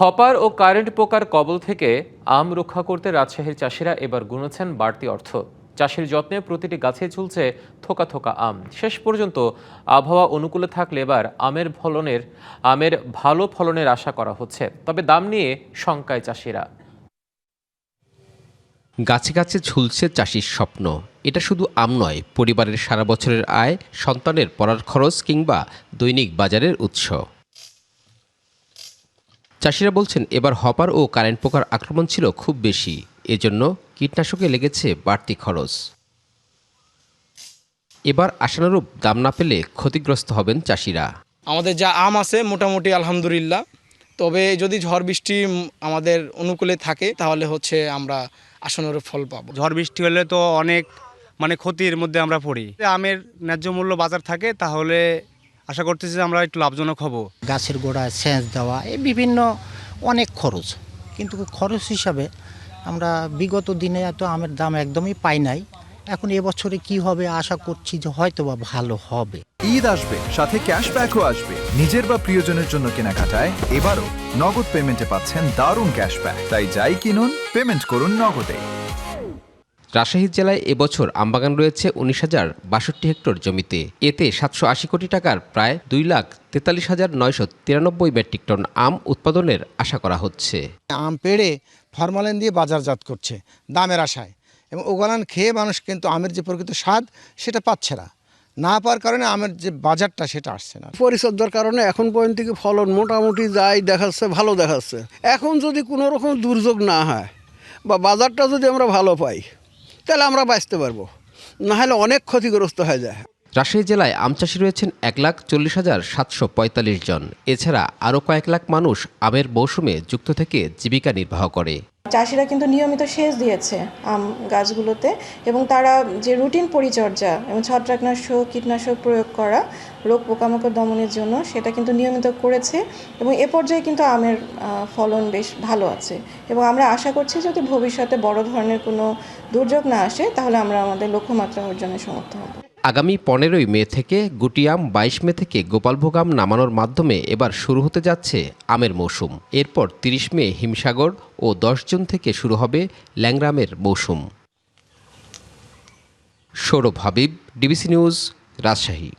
Hopper ও current পোকার কবল থেকে আম রক্ষা করতে রাজশাহীর চাষিরা এবার গুনেছেন বাড়তি অর্থ। চাষির যত্নে প্রতিটি গাছে ঝুলছে থোকা থোকা আম। শেষ পর্যন্ত আবহাওয়া অনুকূলে থাকলে এবার আমের ভালো ফলনের আশা করা হচ্ছে। তবে দাম নিয়ে শঙ্কায় চাষিরা। গাছে গাছে ঝুলছে চাষির স্বপ্ন। এটা শুধু আম নয়, পরিবারের সারা বছরের আয়, সন্তানের পড়ার খরচ কিংবা দৈনিক বাজারের উৎস। চাষিরা বলছেন এবার হপার ও কারেন্ট পোকার আক্রমণ ছিল খুব বেশি, এজন্য কীটনাশকে লেগেছে বাড়তি খরচ। এবার আশানুরূপ দাম না পেলে ক্ষতিগ্রস্ত হবেন চাষিরা। আমাদের যা আম আছে মোটামুটি আলহামদুলিল্লাহ, তবে যদি ঝড় বৃষ্টি আমাদের অনুকূলে থাকে তাহলে আমরা আশানুরূপ ফল পাবো। ঝড় বৃষ্টি হলে তো অনেক ক্ষতির মধ্যে আমরা পড়ি। আমের ন্যায্য মূল্য বাজার থাকে তাহলে আশা করতেছি যে আমরা একটু লাভজনক হব। গাছের গোড়ায় সেচ দেওয়া, এই বিভিন্ন অনেক খরচ, কিন্তু খরচ হিসাবে আমরা বিগত দিনে এত আমের দাম একদমই পাই নাই। এখন এবছরে কি হবে আশা করছি যে হয়তোবা ভালো হবে। ঈদ আসবে, সাথে ক্যাশব্যাকও আসবে। নিজের বা প্রিয়জনের জন্য কেনাকাটায় এবারও নগদ পেমেন্টে পাচ্ছেন দারুণ ক্যাশব্যাক। তাই যাই কিনুন, পেমেন্ট করুন নগদে। রাজশাহী জেলায় এবছর আমবাগান রয়েছে 19,062 হেক্টর জমিতে। এতে 780 কোটি টাকার প্রায় 2,43,993 মেট্রিক টন আম উৎপাদনের আশা করা হচ্ছে। আম পেড়ে ফরমালিন দিয়ে বাজারজাত করছে দামের আশায়, এবং ওগুলান খেয়ে মানুষ কিন্তু আমের যে প্রকৃত স্বাদ সেটা পাচ্ছে না পাওয়ার কারণে আমের যে বাজারটা সেটা আসছে না। পরিচর্যার কারণে এখন পর্যন্ত ফলন মোটামুটি যাই দেখাচ্ছে, ভালো দেখাচ্ছে। এখন যদি কোনো রকম দুর্যোগ না হয় বা বাজারটা যদি আমরা ভালো পাই তাহলে আমরা বাঁচতে পারবো, না হলে অনেক ক্ষতিগ্রস্ত হয়ে যায়। রাজশাহী জেলায় আম চাষি রয়েছেন 1,40,745 জন। এছাড়া আরও কয়েক লাখ মানুষ আমের মৌসুমে যুক্ত থেকে জীবিকা নির্বাহ করে। চাষিরা কিন্তু নিয়মিত সেচ দিয়েছে আম গাছগুলোতে, এবং তারা যে রুটিন পরিচর্যা এবং ছত্রাকনাশক কীটনাশক প্রয়োগ করা রোগ পোকামাকড় দমনের জন্য সেটা কিন্তু নিয়মিত করেছে, এবং এ পর্যায়ে কিন্তু আমের ফলন বেশ ভালো আছে। এবং আমরা আশা করছি যদি ভবিষ্যতে বড় ধরনের কোনো দুর্যোগ না আসে তাহলে আমরা আমাদের লক্ষ্যমাত্রা অর্জনে সমর্থ হব। আগামী 15ই মে থেকে গুটি আম, 22 মে থেকে গোপালভোগ আম নামানোর মাধ্যমে এবার শুরু হতে যাচ্ছে আমের মৌসুম। এরপর 30 মে হিমসাগর ও 10 জুন থেকে শুরু হবে ল্যাংড়া আমের মৌসুম। Sourav Habib, DBC news, Rajshahi.